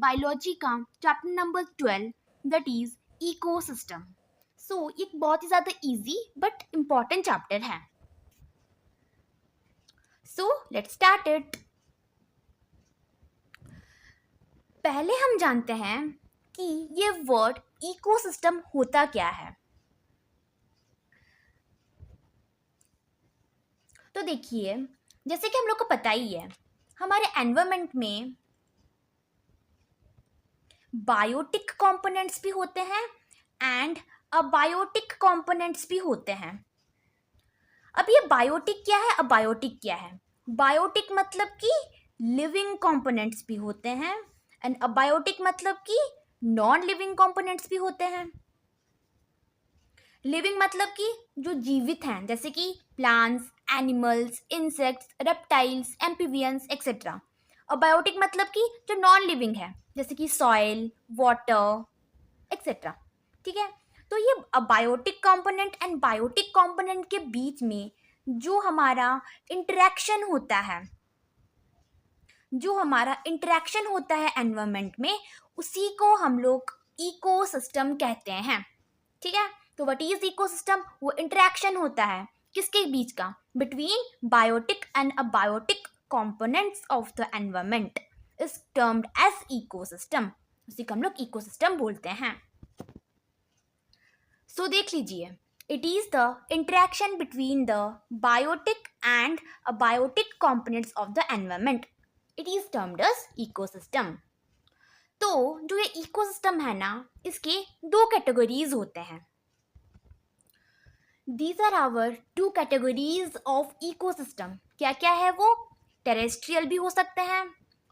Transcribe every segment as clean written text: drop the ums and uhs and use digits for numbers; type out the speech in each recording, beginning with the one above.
Biology का chapter number 12 that is ecosystem. So एक बहुत ही ज़्यादा इजी बट इम्पॉर्टेंट चैप्टर है। So let's start it. पहले हम जानते हैं कि ये वर्ड इकोसिस्टम होता क्या है। तो देखिए, जैसे कि हम लोग को पता ही है, हमारे एनवायरमेंट में बायोटिक कंपोनेंट्स भी होते हैं एंड अबायोटिक कंपोनेंट्स भी होते हैं। अब ये बायोटिक क्या है, अबायोटिक क्या है? बायोटिक मतलब कि लिविंग कंपोनेंट्स भी होते हैं एंड अबायोटिक मतलब कि नॉन लिविंग कंपोनेंट्स भी होते हैं। लिविंग मतलब कि जो जीवित हैं, जैसे कि plants, animals, insects, reptiles, amphibians etcetera. Abiotic मतलब कि जो नॉन लिविंग है, जैसे कि सॉइल, वाटर एक्सेट्रा। ठीक है, तो ये abiotic component and biotic component के बीच में जो हमारा इंटरेक्शन होता है, एनवायरमेंट में, उसी को हम लोग इकोसिस्टम कहते हैं। ठीक है, तो व्हाट इज इकोसिस्टम? वो इंटरेक्शन होता है किसके बीच का? Between biotic and abiotic components of the environment is termed as ecosystem. उसी को हम लोग इकोसिस्टम बोलते हैं। सो देख लीजिए, it is the interaction between the biotic and abiotic components of the environment. It is termed as ecosystem. तो जो ये इकोसिस्टम है ना, इसके दो कैटेगरीज होते हैं। These are our two categories of ecosystem। क्या क्या है वो? टेरेस्ट्रियल भी हो सकते हैं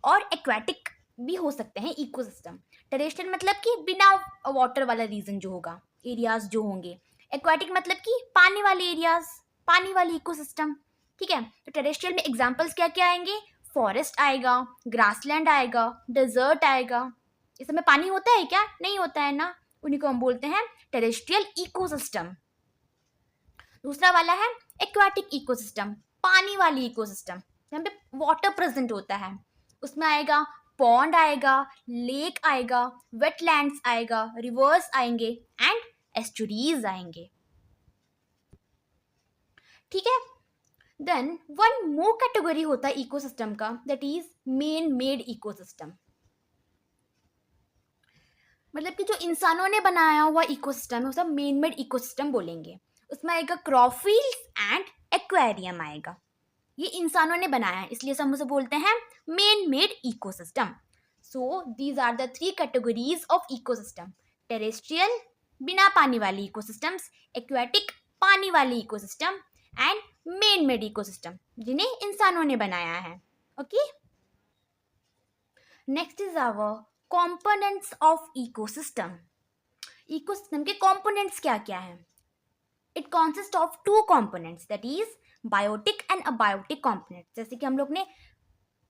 और एक्वेटिक भी हो सकते हैं इकोसिस्टम। टेरेस्ट्रियल मतलब कि बिना वाटर वाला रीजन जो होगा, एरियाज जो होंगे। एक्वेटिक मतलब कि पानी वाले एरियाज, पानी वाली इकोसिस्टम। ठीक है, तो टेरेस्ट्रियल में एग्जांपल्स क्या क्या आएंगे? फॉरेस्ट आएगा, ग्रासलैंड आएगा, डेजर्ट आएगा। इस समय पानी होता है क्या? नहीं होता है ना, उन्हीं को हम बोलते हैं टेरेस्ट्रियल इकोसिस्टम। दूसरा वाला है एक्वाटिक इकोसिस्टम, पानी वाली इकोसिस्टम, जहाँ पे वाटर प्रेजेंट होता है। उसमें आएगा पॉन्ड आएगा, लेक आएगा, वेटलैंड्स आएगा, रिवर्स आएंगे एंड एस्चुरीज आएंगे। ठीक है, देन वन मोर कैटेगरी होता है इकोसिस्टम का, that is main made ecosystem. मतलब कि जो इंसानों ने बनाया हुआ इकोसिस्टम है उसे मेन मेड इकोसिस्टम बोलेंगे। उसमें आएगा क्रॉफिल्स एंड एक्वेरियम आएगा। ये इंसानों ने बनाया है, इसलिए हम उसे बोलते हैं man made ecosystem. So these are the three categories of ecosystem: terrestrial बिना पानी वाली इकोसिस्टम्स, एक्वेटिक पानी वाली ecosystem and man made ecosystem जिन्हें इंसानों ने बनाया है। Okay, next is our components of ecosystem. Ecosystem के कंपोनेंट्स क्या क्या हैं? It consist of two components, that is biotic and abiotic components. जैसे कि हम लोग ने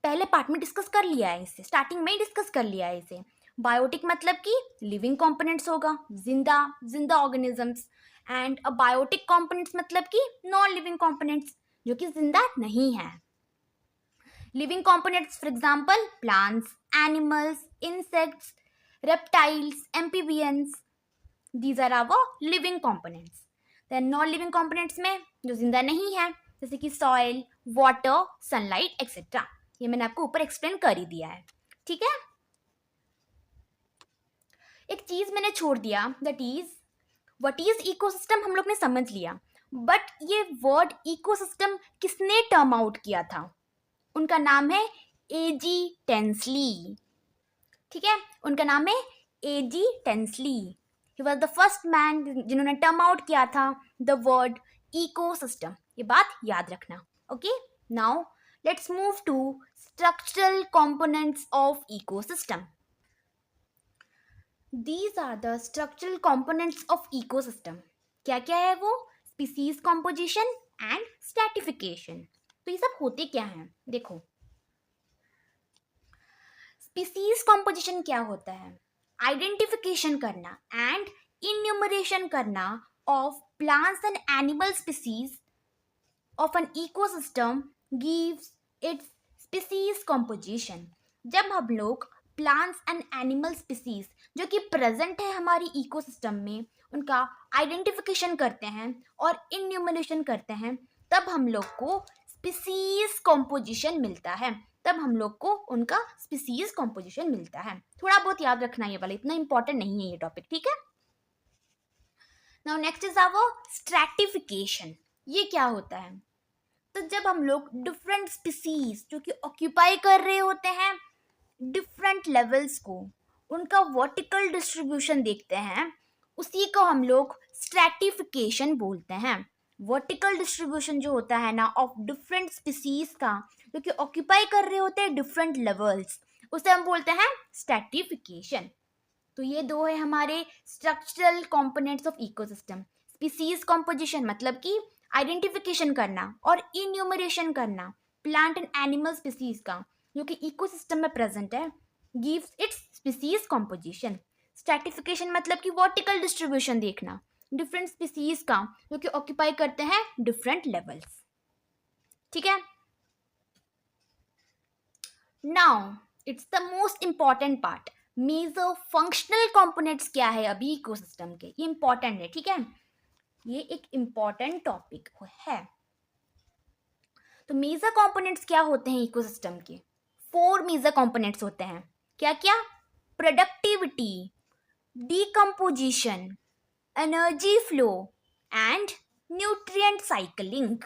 पहले पार्ट में डिस्कस कर लिया है, इसे स्टार्टिंग में ही डिस्कस कर लिया है इसे। बायोटिक मतलब कि लिविंग कंपोनेंट्स होगा, जिंदा जिंदा ऑर्गेनिजम्स, एंड अबायोटिक कंपोनेंट्स मतलब कि नॉन लिविंग कंपोनेंट्स जो कि जिंदा नहीं है। Living components for example plants, animals, insects, reptiles, amphibians, these are our living components। then non living components में जो जिंदा नहीं है, जैसे कि सॉइल, वाटर, सनलाइट एक्सेट्रा। ये मैंने आपको ऊपर एक्सप्लेन कर ही दिया है। ठीक है, एक चीज मैंने छोड़ दिया, that is what is ecosystem. हम लोग ने समझ लिया, बट ये वर्ड इकोसिस्टम किसने टर्म आउट किया था? उनका नाम है एजी टेंसली। ठीक है, उनका नाम है A G Tansley. He was the first man जिन्होंने टर्म आउट किया था द वर्ड इकोसिस्टम। ये बात याद रखना। Okay, now let's move to structural components of ecosystem. These are the structural components of ecosystem. क्या क्या है वो? Species composition and stratification. तो ये सब होते क्या हैं? देखो, स्पीसीज कॉम्पोजिशन क्या होता है? आइडेंटिफिकेशन करना एंड इन्यूमरेशन करना of plants and animal species of an ecosystem gives it's species composition. जब हम लोग प्लांट्स एंड एनिमल स्पीसीज जो कि प्रेजेंट है हमारी इकोसिस्टम में, उनका आइडेंटिफिकेशन करते हैं और इन्यूमरेशन करते हैं, तब हम लोग को स्पीसीज कॉम्पोजिशन मिलता है। तब हम लोग को उनका स्पीसीज कॉम्पोजिशन मिलता है। थोड़ा बहुत याद रखना ये वाला, इतना इंपॉर्टेंट नहीं है ये टॉपिक, ठीक है। Now next is our stratification. ये क्या होता है? तो जब हम लोग डिफरेंट स्पीसीज जो कि ऑक्यूपाई कर रहे होते हैं डिफरेंट लेवल्स को, उनका वर्टिकल डिस्ट्रीब्यूशन देखते हैं, उसी को हम लोग स्ट्रैटिफिकेशन बोलते हैं। वर्टिकल डिस्ट्रीब्यूशन जो होता है ना ऑफ डिफरेंट स्पीसीज का, जो कि ऑक्यूपाई कर रहे होते हैं डिफरेंट लेवल्स, उसे हम बोलते हैं स्ट्रैटिफिकेशन। तो ये दो है हमारे structural components of ecosystem. Species composition मतलब कि आइडेंटिफिकेशन करना और इन्यूमरेशन करना प्लांट एंड एनिमल स्पीसीज का जो कि इकोसिस्टम में प्रेजेंट है, gives it's species composition. Stratification मतलब कि वर्टिकल डिस्ट्रीब्यूशन देखना डिफरेंट स्पीसीज का जो कि ऑक्यूपाई करते हैं डिफरेंट लेवल्स, ठीक है। Now it's the most important part, major functional components क्या है अभी इकोसिस्टम के, ये इंपॉर्टेंट है, ठीक है। ये एक इंपॉर्टेंट टॉपिक है। तो मेजर कंपोनेंट्स क्या होते हैं इकोसिस्टम के? 4 मेजर कंपोनेंट्स होते हैं। क्या क्या? Productivity, decomposition, energy flow and nutrient cycling.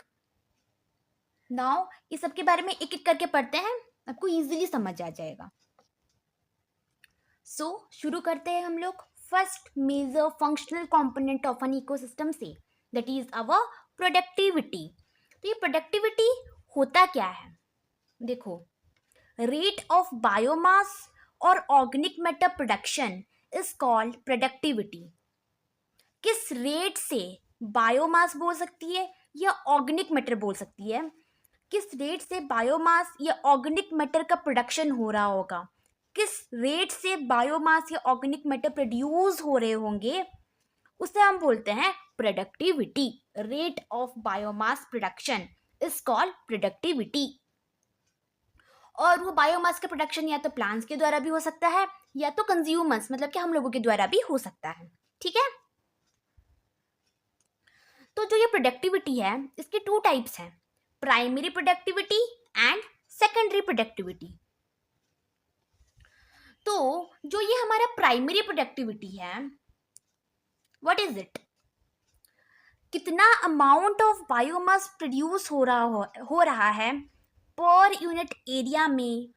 Now इस सब के बारे में एक एक करके पढ़ते हैं, आपको इजीली समझ आ जाएगा। सो शुरू करते हैं हम लोग first major functional component of an ecosystem से, दैट इज आवर प्रोडक्टिविटी। तो ये प्रोडक्टिविटी होता क्या है? देखो, रेट ऑफ बायोमास और organic matter production is called productivity. किस रेट से बायोमास बोल सकती है या ऑर्गेनिक मैटर बोल सकती है, किस रेट से बायोमास या ऑर्गेनिक मैटर का प्रोडक्शन हो रहा होगा, किस रेट से बायोमास या ऑर्गेनिक मैटर प्रोड्यूस हो रहे होंगे, उसे हम बोलते हैं productivity. Rate of biomass production is called productivity. और वो बायोमास का प्रोडक्शन या तो प्लांट्स के द्वारा भी हो सकता है या तो कंज्यूमर्स मतलब कि हम लोगों के द्वारा भी हो सकता है, ठीक है। तो जो ये प्रोडक्टिविटी है इसके 2 टाइप्स हैं, primary productivity and secondary productivity. तो जो ये हमारा प्राइमरी प्रोडक्टिविटी है, व्हाट इज इट? कितना अमाउंट ऑफ बायोमास प्रोड्यूस हो रहा है पर यूनिट एरिया में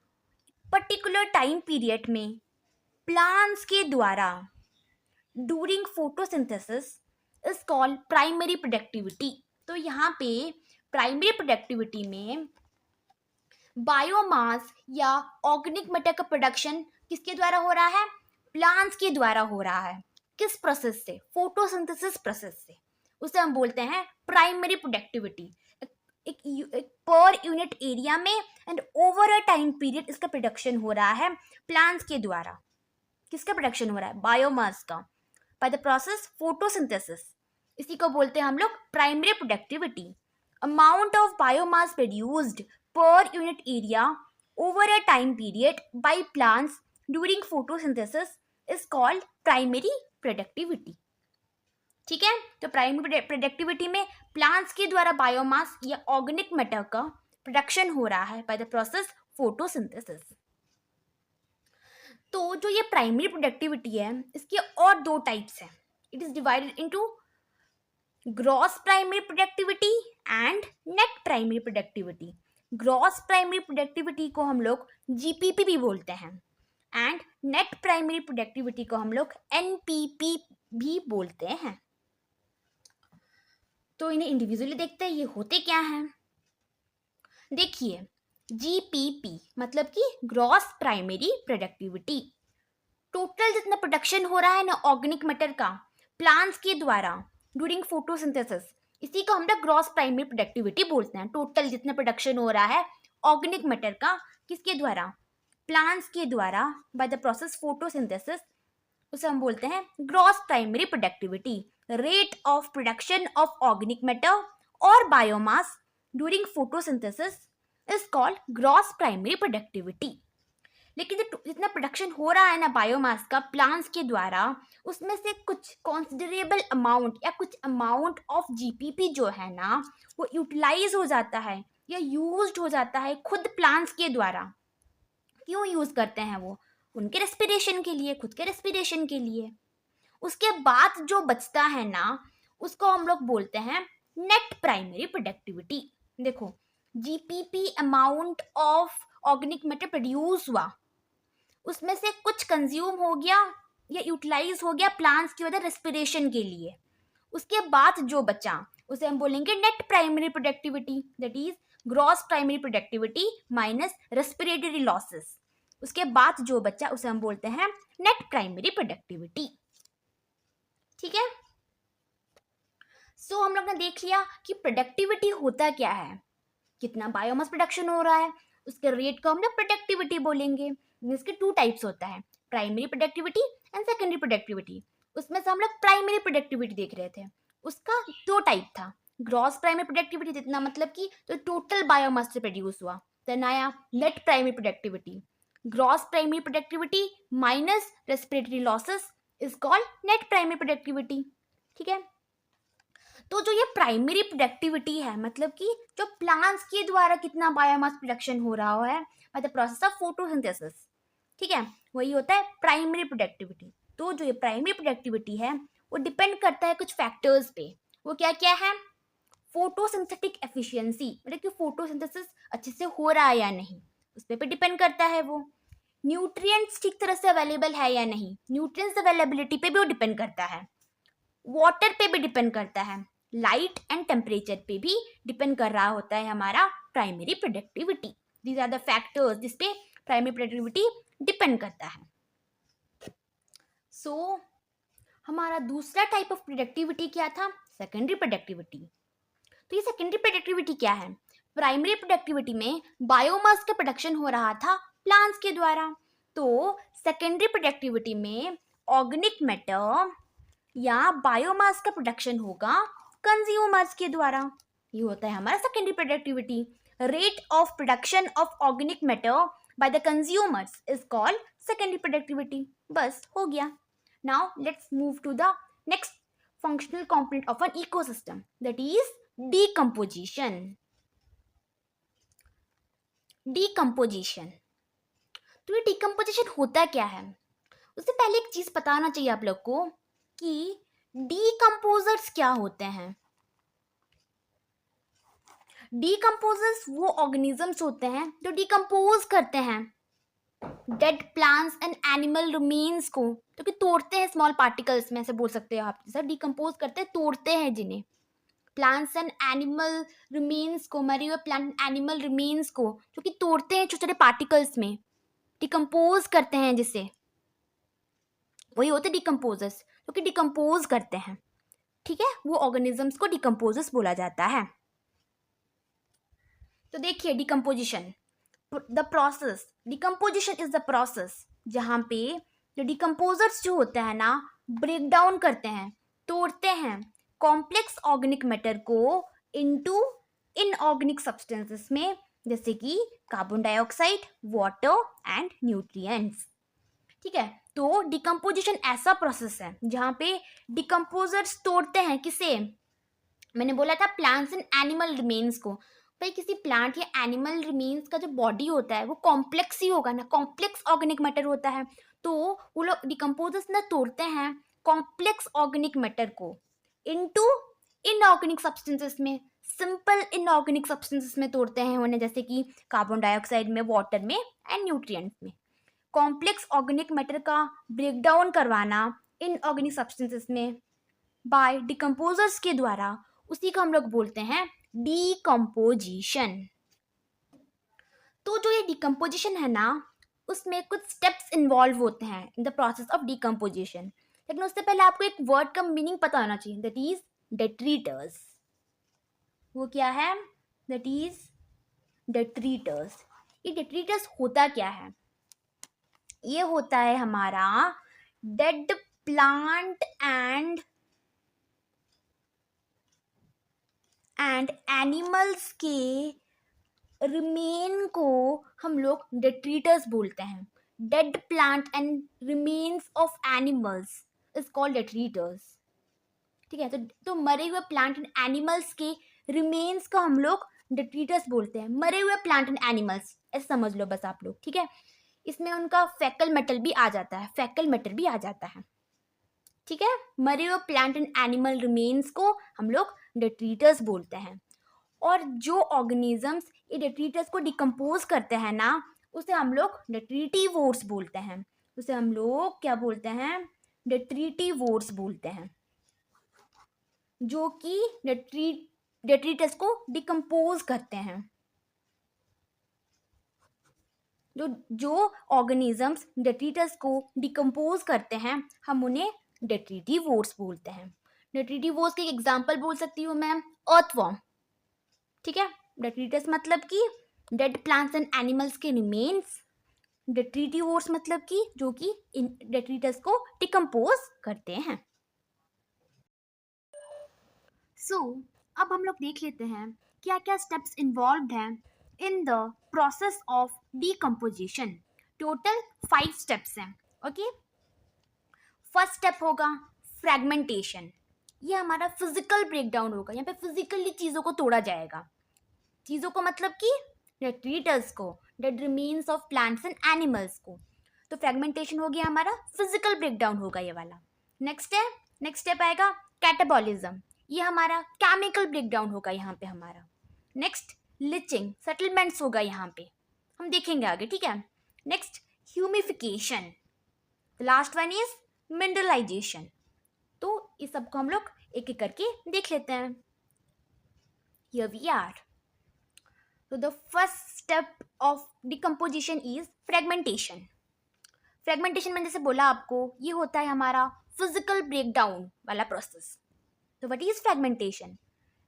पर्टिकुलर टाइम पीरियड में प्लांट्स के द्वारा during photosynthesis is called primary productivity. तो यहाँ पे प्राइमरी प्रोडक्टिविटी में बायोमास या ऑर्गेनिक मैटर का प्रोडक्शन किसके द्वारा हो रहा है? प्लांट्स के द्वारा हो रहा है। किस प्रोसेस से? फोटोसिंथेसिस प्रोसेस से। उसे हम बोलते हैं प्राइमरी प्रोडक्टिविटी। एक पर यूनिट एरिया में and over a time period इसका प्रोडक्शन हो रहा है प्लांट्स के द्वारा। किसका प्रोडक्शन हो रहा है? बायोमास का, बाय द प्रोसेस फोटोसिंथेसिस। इसी को बोलते हैं हम लोग primary productivity. Amount of biomass produced per unit area over a time period by plants during photosynthesis is called primary productivity, ठीक है। तो प्राइमरी प्रोडक्टिविटी में प्लांट्स के द्वारा बायोमास या ऑर्गेनिक मैटर का प्रोडक्शन हो रहा है बाय द प्रोसेस फोटोसिंथेसिस। तो जो ये प्राइमरी प्रोडक्टिविटी है इसके और 2 टाइप्स हैं। It is divided into gross primary productivity and net primary productivity. Gross primary productivity को हम लोग जीपीपी भी बोलते हैं एंड नेट प्राइमरी प्रोडक्टिविटी को हम लोग एनपीपी भी बोलते हैं। तो इन्हें इंडिविजुअली देखते हैं ये होते क्या हैं। देखिए, जीपीपी मतलब कि ग्रॉस प्राइमरी प्रोडक्टिविटी, टोटल जितना प्रोडक्शन हो रहा है ना ऑर्गेनिक मैटर का प्लांट्स के द्वारा ड्यूरिंग फोटोसिंथेसिस, इसी को हम लोग ग्रॉस प्राइमरी प्रोडक्टिविटी बोलते हैं। टोटल जितना प्रोडक्शन हो रहा है ऑर्गेनिक मैटर का किसके द्वारा? प्लांट्स के द्वारा बाय द प्रोसेस फोटोसिंथेसिस, उसे हम बोलते हैं gross primary productivity. Rate of production of organic matter और biomass during photosynthesis is called gross primary productivity. लेकिन जो जितना प्रोडक्शन हो रहा है ना बायोमास का प्लांट्स के द्वारा, उसमें से कुछ कॉन्सिडरेबल अमाउंट या कुछ अमाउंट ऑफ जीपीपी जो है ना वो यूटिलाइज हो जाता है या यूज्ड हो जाता है खुद प्लांट्स के द्वारा। क्यों यूज करते हैं वो? उनके रेस्पिरेशन के लिए, खुद के रेस्पिरेशन के लिए। उसके बाद जो बचता है ना उसको हम लोग बोलते हैं नेट प्राइमरी प्रोडक्टिविटी। देखो, GPP amount of organic matter produce हुआ, उसमें से कुछ कंज्यूम हो गया या यूटिलाइज हो गया प्लांट्स की वजह रेस्पिरेशन के लिए। उसके बाद जो बचा उसे हम बोलेंगे net primary productivity, that is gross primary productivity minus respiratory losses. उसके बाद जो बचा उसे हम बोलते हैं नेट प्राइमरी प्रोडक्टिविटी। ठीक है, सो हम लोग ने देख लिया कि प्रोडक्टिविटी होता क्या है, कितना बायोमास प्रोडक्शन हो रहा है, उसके रेट को हम लोग प्रोडक्टिविटी बोलेंगे। इसके टू टाइप्स होता है, primary productivity and secondary productivity. उसमें से हम लोग प्राइमरी प्रोडक्टिविटी देख रहे थे, उसका दो टाइप था। ग्रॉस प्राइमरी प्रोडक्टिविटी जितना मतलब कि जो टोटल बायोमास से प्रोड्यूस हुआ, देन आया net primary productivity. Gross primary productivity minus respiratory losses is called net primary productivity. ठीक है, तो जो ये प्राइमरी प्रोडक्टिविटी है मतलब कि जो प्लांट्स के द्वारा कितना बायोमास प्रोडक्शन हो रहा है by the process of photosynthesis, ठीक है, वही होता है प्राइमरी प्रोडक्टिविटी। तो जो ये प्राइमरी प्रोडक्टिविटी है वो डिपेंड करता है कुछ फैक्टर्स पे। वो क्या क्या है? फोटोसिंथेटिक एफिशिएंसी, मतलब कि फोटोसिंथेसिस अच्छे से हो रहा है या नहीं, उस पे डिपेंड करता है वो। न्यूट्रिएंट्स ठीक तरह से अवेलेबल है या नहीं, न्यूट्रिएंट्स अवेलेबिलिटी पे भी वो डिपेंड करता है। वाटर पे भी डिपेंड करता है, लाइट एंड टेम्परेचर पे भी डिपेंड कर रहा होता है हमारा primary productivity. These are the factors जिसपे प्राइमरी प्रोडक्टिविटी डिपेंड करता है। सो हमारा दूसरा टाइप ऑफ प्रोडक्टिविटी क्या था? Secondary productivity. तो ये सेकेंडरी प्रोडक्टिविटी क्या है? प्राइमरी प्रोडक्टिविटी में बायोमास का प्रोडक्शन हो रहा था प्लांट्स के द्वारा, तो सेकेंडरी प्रोडक्टिविटी में ऑर्गेनिक मैटर या बायोमास का प्रोडक्शन होगा कंज्यूमर्स के द्वारा। ये होता है हमारा secondary productivity. Rate of production of organic matter by the consumers is called secondary productivity. बस हो गया। Now let's move to the next functional component of an ecosystem, that is decomposition. Decomposition, तो ये डिकम्पोजिशन होता क्या है? उससे पहले एक चीज बताना चाहिए आप लोग को कि डीकम्पोजर्स क्या होते हैं। डीकम्पोजर्स वो ऑर्गेनिजम्स होते हैं जो डिकम्पोज करते हैं dead plants and animal remains को, जो कि तोड़ते हैं स्मॉल पार्टिकल्स में, ऐसे बोल सकते हो आप। जैसा डिकम्पोज करते हैं, तोड़ते हैं जिन्हें, प्लांट्स एंड एनिमल रिमेन्स को, मरे हुए प्लांट एनिमल रिमेन्स को, जो कि तोड़ते हैं छोटे छोटे पार्टिकल्स में, डिकम्पोज करते हैं जिसे, वही होते डिकम्पोजर्स जो कि डिकम्पोज करते हैं। ठीक है, वो ऑर्गेनिजम्स को डिकम्पोजर्स बोला जाता है। तो देखिए decomposition, the process, decomposition is the process जहां पे जो डिकम्पोजर्स जो होते हैं ना ब्रेक डाउन करते हैं, तोड़ते हैं कॉम्प्लेक्स ऑर्गेनिक मैटर को इनटू इनऑर्गेनिक सब्सटेंसेस में, जैसे कि carbon dioxide, water and nutrients. ठीक है, तो डिकम्पोजिशन ऐसा प्रोसेस है जहां पे डिकम्पोजर्स तोड़ते हैं किसे? मैंने बोला था प्लांट्स एंड एनिमल रिमेन्स को। भाई किसी प्लांट या एनिमल रिमेन्स का जो बॉडी होता है वो कॉम्प्लेक्स ही होगा ना, कॉम्प्लेक्स ऑर्गेनिक मैटर होता है। तो वो लोग डिकम्पोजर्स ना तोड़ते हैं कॉम्प्लेक्स ऑर्गेनिक मैटर को इनटू इनऑर्गेनिक सब्सटेंसेस में, सिंपल इनऑर्गेनिक सब्सटेंसेस में तोड़ते हैं उन्हें, जैसे कि कार्बन डाइऑक्साइड में, वाटर में एंड न्यूट्रिएंट्स में। कॉम्प्लेक्स ऑर्गेनिक मैटर का ब्रेकडाउन करवाना इनऑर्गेनिक सब्सटेंसेस में बाय डिकम्पोजर्स के द्वारा, उसी को हम लोग बोलते हैं डीकम्पोजिशन। तो जो ये डीकम्पोजिशन है ना उसमें कुछ स्टेप्स इन्वॉल्व होते हैं in the process of decomposition, लेकिन उससे पहले आपको एक वर्ड का मीनिंग पता होना चाहिए, दैट इज डेट्रीटर्स। वो क्या है? That is detritus. ये डेट्रीटर्स होता क्या है? ये होता है हमारा डेड प्लांट एंड एनिमल्स के रिमेन को हम लोग डेट्रीटर्स बोलते हैं। Dead plant and remains of animals is called detritus. ठीक है, तो मरे हुए प्लांट एंड एनिमल्स के रिमेन्स को हम लोग डेट्रीटर्स बोलते हैं। मरे हुए प्लांट एंड एनिमल्स ऐसे समझ लो बस आप लोग, ठीक है। इसमें उनका फैकल मेटल भी आ जाता है, फैकल मेटल भी आ जाता है, ठीक है। मरे हुए प्लांट एंड एनिमल रिमेन्स को हम लोग डेट्रीटर्स बोलते हैं। और जो ऑर्गेनिजम्स ये डेट्रीटर्स को डिकम्पोज करते हैं ना, उसे हम लोग डेट्रीटिवोर्स बोलते हैं। उसे हम लोग क्या बोलते हैं? डेट्रीटिवोर्स बोलते हैं, जो कि डेट्रीटर्स को डिकम्पोज करते हैं। जो ऑर्गेनिजम्स डेट्रीटर्स को डिकम्पोज करते हैं, हम उन्हें डेट्रीटिवोर्स बोलते हैं। डेट्रीटिवोर्स के एग्जांपल बोल सकती हूँ मैं, अर्थवॉर्म, ठीक है। डेट्रीटर्स मतलब कि डेड प्लांट्स एंड एनिमल्स के रिमेन्स, डेट्रीटिवोर्स मतलब कि जो कि इन डेट्रीटर्स को डिकम्पोज करते हैं। अब हम लोग देख लेते हैं क्या क्या स्टेप्स इन्वॉल्व हैं in the process of decomposition. Total 5 steps हैं, ओके। फर्स्ट स्टेप होगा फ्रेगमेंटेशन। ये हमारा फिजिकल ब्रेकडाउन होगा, यहाँ पे फिजिकली चीज़ों को तोड़ा जाएगा। चीज़ों को मतलब कि डेट्रीटर्स को, dead remains of plants and animals को। तो फ्रेगमेंटेशन हो गया हमारा, फिजिकल ब्रेकडाउन होगा ये वाला। नेक्स्ट स्टेप आएगा कैटाबॉलिज्म। ये हमारा केमिकल ब्रेकडाउन होगा यहाँ पे हमारा। नेक्स्ट लिचिंग, सेटलमेंट्स होगा यहाँ पे, हम देखेंगे आगे, ठीक है। Next humification, last one is mineralization. तो इस सबको हम लोग एक एक करके देख लेते हैं। Here we are. So the first step of decomposition is fragmentation. Fragmentation मैंने जैसे बोला आपको, ये होता है हमारा फिजिकल ब्रेकडाउन वाला प्रोसेस। तो व्हाट इज फ्रेगमेंटेशन?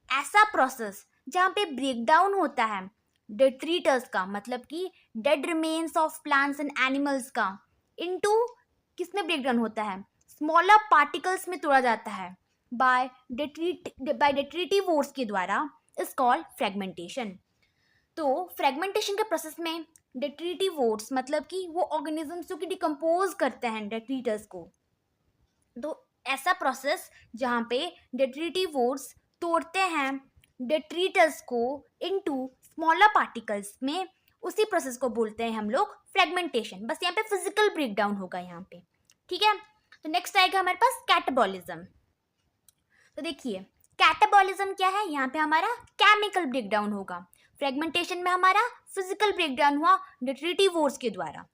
ऐसा प्रोसेस जहाँ पे ब्रेकडाउन होता है डेट्रीटर्स का, मतलब कि dead remains of plants and animals का, इनटू किसमें ब्रेकडाउन होता है? स्मॉलर पार्टिकल्स में तोड़ा जाता है बाय डेट्रीटिवोर्स के द्वारा, इज कॉल्ड फ्रेगमेंटेशन। तो फ्रेगमेंटेशन के प्रोसेस में डेट्रीटिवोर्स मतलब कि वो ऑर्गेनिजम्स जो कि डिकम्पोज करते हैं डेट्रीटर्स को, तो ऐसा प्रोसेस जहाँ पे डेट्रीटिवोर्स तोड़ते हैं डेट्रीटर्स को इनटू स्मॉलर पार्टिकल्स में, उसी प्रोसेस को बोलते हैं हम लोग फ्रेगमेंटेशन। बस यहाँ पे फिजिकल ब्रेकडाउन होगा यहाँ पे, ठीक है। तो नेक्स्ट आएगा हमारे पास कैटाबॉलिज्म। तो देखिए कैटाबॉलिज्म क्या है? यहाँ पे हमारा केमिकल ब्रेकडाउन होगा। फ्रेगमेंटेशन में हमारा फिजिकल ब्रेकडाउन हुआ डेट्रीटिवोर्स के द्वारा।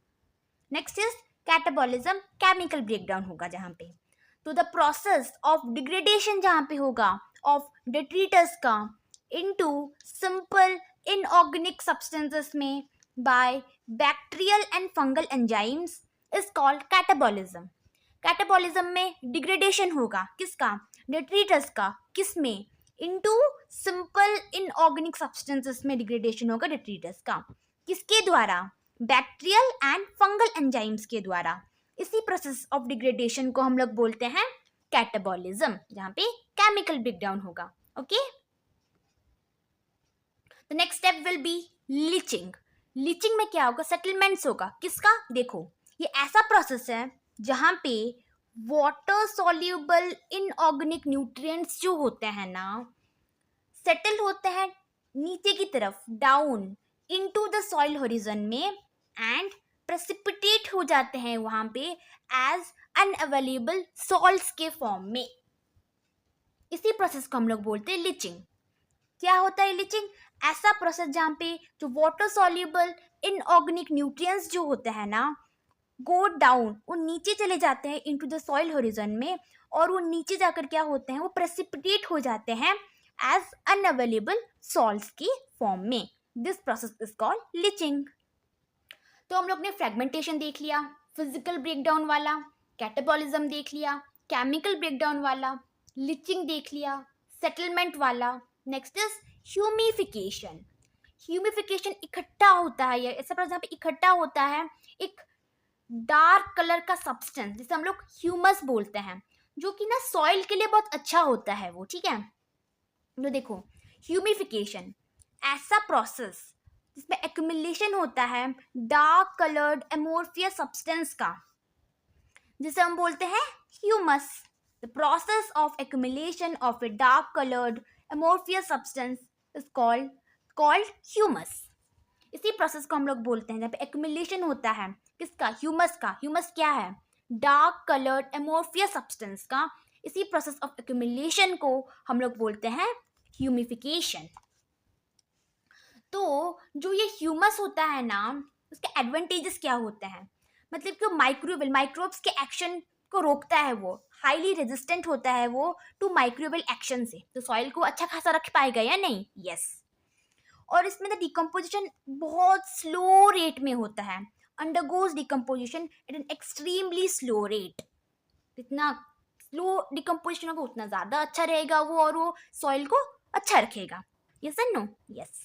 Next is catabolism, chemical breakdown होगा जहाँ पे। तो द प्रोसेस ऑफ डिग्रेडेशन जहाँ पे होगा ऑफ डेट्रीटर्स का इनटू सिंपल इनऑर्गेनिक सब्सटेंसेस में bye bacterial and fungal enzymes is called catabolism. Catabolism में डिग्रेडेशन होगा किसका? डेट्रीटर्स का। किस में? इनटू सिंपल इनऑर्गेनिक सब्सटेंसेस में डिग्रेडेशन होगा डेट्रीटर्स का। किसके द्वारा? बैक्टीरियल एंड फंगल एंजाइम्स के द्वारा। इसी प्रोसेस ऑफ डिग्रेडेशन को हम लोग बोलते हैं कैटाबॉलिज्म, जहाँ पे केमिकल ब्रेकडाउन होगा, okay. The next step will be leaching. Leaching में क्या होगा? सेटलमेंट्स होगा। किसका? देखो ये ऐसा प्रोसेस है जहाँ पे वाटर सॉल्यूबल इनऑर्गेनिक न्यूट्रिएंट्स जो होते हैं ना, सेटल होते हैं नीचे की तरफ, down into the soil horizon में, एंड प्रेसिपिटेट हो जाते हैं वहां पे एज अनअवेलेबल सॉल्ट्स के फॉर्म में। इसी प्रोसेस को हम लोग बोलते हैं लीचिंग। क्या होता है लीचिंग? ऐसा प्रोसेस जहाँ पे जो वाटर सॉल्यूबल इनऑर्गेनिक न्यूट्रिएंट्स जो होते हैं ना, गो डाउन, वो नीचे चले जाते हैं इनटू द सॉइल होरिजन में, और वो नीचे जाकर क्या होते हैं? वो प्रेसिपिटेट हो जाते हैं एज अनअवेलेबल सॉल्ट्स की फॉर्म में। This process is called leaching. तो हम लोग ने फ्रेगमेंटेशन देख लिया, फिजिकल ब्रेकडाउन वाला, कैटाबॉलिज्म देख लिया, केमिकल ब्रेकडाउन वाला, लीचिंग देख लिया, सेटलमेंट वाला। Next is humification. ह्यूमिफिकेशन इकट्ठा होता है, ऐसा प्रोसेस जहाँ पे इकट्ठा होता है एक डार्क कलर का सब्सटेंस, जिसे हम लोग ह्यूमस बोलते हैं, जो कि ना सॉइल के लिए बहुत अच्छा होता है वो, ठीक है। तो देखो ह्यूमिफिकेशन ऐसा प्रोसेस जिसमें एक्यूमुलेशन होता है डार्क कलर्ड एमोर्फियस सब्सटेंस का, जिसे हम बोलते हैं humus. The process of accumulation of a dark coloured amorphous substance is called humus. इसी प्रोसेस को हम लोग बोलते हैं जहाँ पे एक्यूमुलेशन होता है किसका, ह्यूमस का. ह्यूमस क्या है, डार्क कलर्ड एमोर्फियस सब्सटेंस का. इसी प्रोसेस ऑफ एक्यूमुलेशन को हम लोग बोलते हैं ह्यूमिफिकेशन. तो जो ये ह्यूमस होता है ना, उसके एडवांटेजेस क्या होते हैं, मतलब कि माइक्रोब्स के एक्शन को रोकता है, वो हाईली रेजिस्टेंट होता है वो टू माइक्रोबियल एक्शन से. तो सॉइल को अच्छा खासा रख पाएगा या नहीं, यस. और इसमें द डिकम्पोजिशन बहुत स्लो रेट में होता है, undergoes decomposition at an extremely slow rate. जितना स्लो डिकम्पोजिशन होगा उतना ज़्यादा अच्छा रहेगा वो, और वो सॉइल को अच्छा रखेगा. Yes and no, yes.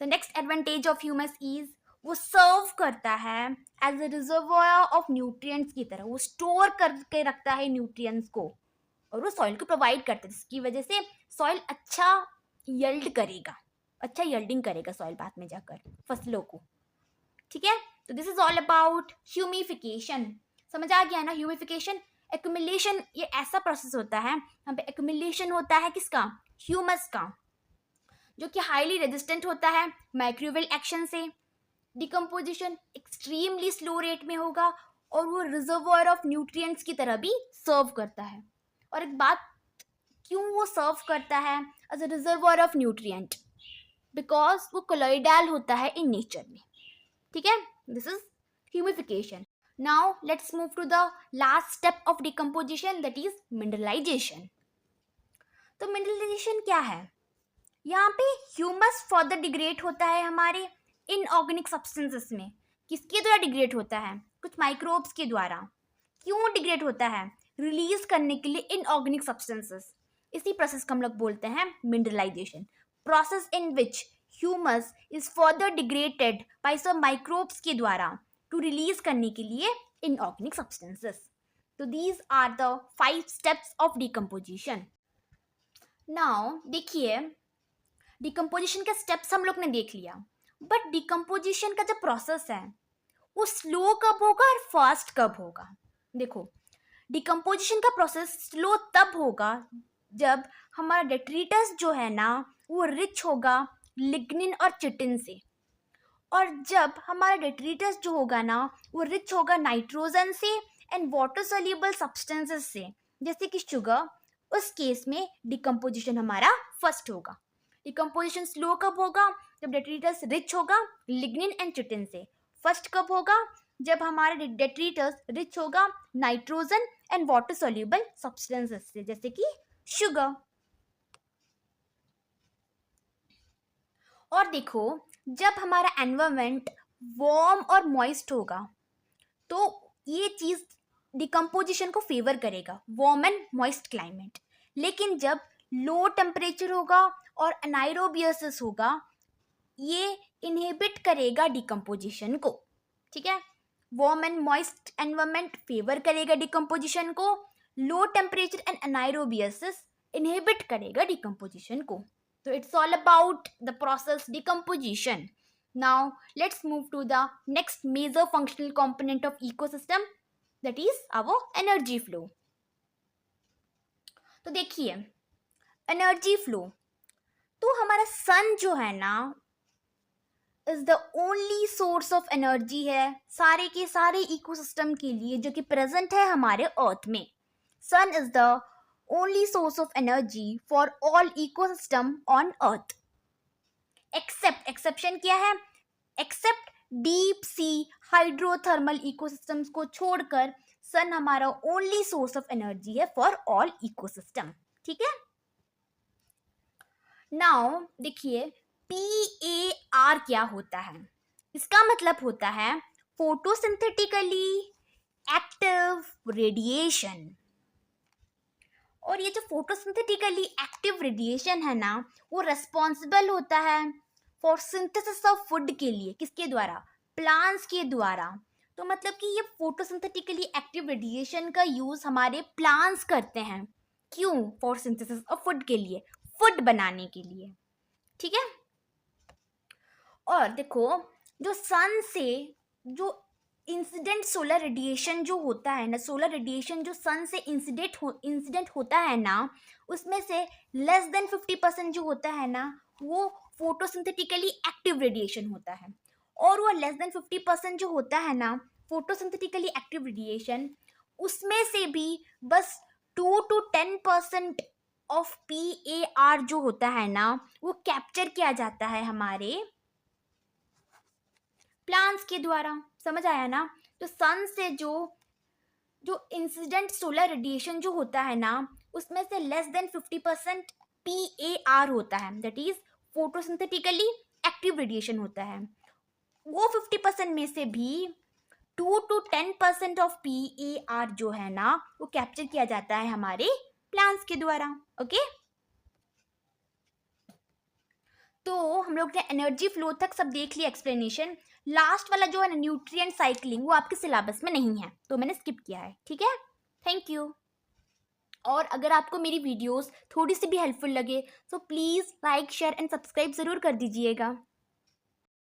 The next advantage of humus is वो सर्व करता है as a reservoir of nutrients की तरह. वो स्टोर करके रखता है न्यूट्रिएंट्स को और वो सॉइल को प्रोवाइड करता है, जिसकी वजह से सॉइल अच्छा यील्ड करेगा, अच्छा यील्डिंग करेगा सॉइल बाद में जाकर फसलों को. ठीक है, तो this is all about humification. समझ आ गया ना. ह्यूमिफिकेशन, एक्यूमुलेशन, ये ऐसा प्रोसेस होता है यहाँ पे एक्यूमुलेशन होता है किसका, ह्यूमस का, जो कि हाईली रेजिस्टेंट होता है माइक्रोबियल एक्शन से. डिकम्पोजिशन एक्सट्रीमली स्लो रेट में होगा और वो रिजर्वोयर ऑफ न्यूट्रिएंट्स की तरह भी सर्व करता है. और एक बात, क्यों वो सर्व करता है as a reservoir of nutrient, because वो कोलोइडल होता है इन नेचर में. ठीक है, this is humification. Now let's move to the last step of decomposition, that is mineralization. तो मिनरलाइजेशन क्या है, यहाँ पे ह्यूमस फर्दर डिग्रेड होता है हमारे इनऑर्गेनिक सब्सटेंसेस में. किसके द्वारा डिग्रेड होता है, कुछ माइक्रोब्स के द्वारा. क्यों डिग्रेड होता है, रिलीज करने के लिए इनऑर्गेनिक सब्सटेंसेस. इसी प्रोसेस को हम लोग बोलते हैं mineralization. Process in which humus is further degraded by some microbes के द्वारा टू रिलीज करने के लिए इनऑर्गेनिक सब्सटेंसेस. तो these are the 5 steps of decomposition. Now देखिए, डिकम्पोजिशन के स्टेप्स हम लोग ने देख लिया, बट डिकम्पोजिशन का जो प्रोसेस है वो स्लो कब होगा और फास्ट कब होगा. देखो, डिकम्पोजिशन का प्रोसेस स्लो तब होगा जब हमारा डेट्रीटस जो है ना वो रिच होगा लिग्निन और चिटिन से, और जब हमारा डेट्रीटस जो होगा ना वो रिच होगा नाइट्रोजन से एंड वाटर सोल्यूबल सब्सटेंसेस से, जैसे कि शुगर. उस केस में डिकम्पोजिशन हमारा फर्स्ट होगा. डिकम्पोजिशन स्लो कब होगा, जब डेट्रीटस रिच होगा लिग्निन एंड चिटिन से. फर्स्ट कब होगा, जब हमारा डेट्रीटस रिच होगा nitrogen and water soluble substances से, जैसे कि शुगर. और देखो, जब हमारा एनवायरमेंट वार्म और मॉइस्ट होगा तो ये चीज़ डिकम्पोजिशन को फेवर करेगा, वार्म एंड मॉइस्ट क्लाइमेट. लेकिन जब लो टेम्परेचर होगा और एनाइरोबियोसिस होगा, ये इनहिबिट करेगा डिकम्पोजिशन को. ठीक है, warm and moist environment favour करेगा डिकम्पोजिशन को, लो टेम्परेचर एंड एनाइरोबियोसिस इनहिबिट करेगा डिकम्पोजिशन को. तो it's all about the process decomposition. Now let's move to the next major functional component of ecosystem, that is our energy flow. तो देखिए, energy flow, तो हमारा सन जो है ना is the only source of energy है सारे के सारे इकोसिस्टम के लिए जो कि प्रेजेंट है हमारे अर्थ में. Sun is the only source of energy for all ecosystem on earth. Exception क्या है, except deep sea hydrothermal ecosystems को छोड़कर सन हमारा ओनली सोर्स ऑफ एनर्जी है फॉर ऑल इकोसिस्टम. ठीक है, नाउ देखिए PAR क्या होता है. इसका मतलब होता है फोटोसिंथेटिकली एक्टिव रेडिएशन. और ये जो फोटोसिंथेटिकली एक्टिव रेडिएशन है ना वो रेस्पॉन्सिबल होता है फॉर सिंथेसिस ऑफ फूड के लिए. किसके द्वारा, प्लांट्स के द्वारा. तो मतलब कि ये फोटोसिंथेटिकली एक्टिव रेडिएशन का यूज हमारे प्लांट्स करते हैं. क्यों, फॉर सिंथेसिस ऑफ फूड के लिए, फूड बनाने के लिए. ठीक है, और देखो, जो सन से जो इंसिडेंट सोलर रेडिएशन जो होता है ना, सोलर रेडिएशन जो सन से इंसिडेंट होता है ना, उसमें से लेस देन 50% जो होता है ना, वो फोटोसिंथेटिकली एक्टिव रेडिएशन होता है। और वो लेस देन 50% जो होता है ना फोटोसिंथेटिकली एक्टिव रेडिएशन, उसमें से भी बस 2 to 10% ऑफ PAR जो होता है ना, वो कैप्चर किया जाता है हमारे प्लांट्स के द्वारा। समझ आया ना? तो सन से जो जो इंसिडेंट सोलर रेडिएशन जो होता है ना, उसमें से लेस देन 50% PAR होता है, that is photosynthetically active radiation होता है। वो 50% में से भी 2 to 10% ऑफ PAR जो है ना, वो कैप्चर किया जाता है हमारे प्लांट्स के द्वारा। ओके, तो हम लोग ने एनर्जी फ्लो तक सब देख लिया एक्सप्लेनेशन। लास्ट वाला जो है ना, न्यूट्रिएंट साइक्लिंग, वो आपके सिलेबस में नहीं है, तो मैंने स्किप किया है। ठीक है, थैंक यू। और अगर आपको मेरी वीडियोस थोड़ी सी भी हेल्पफुल लगे तो please like share and subscribe ज़रूर कर दीजिएगा।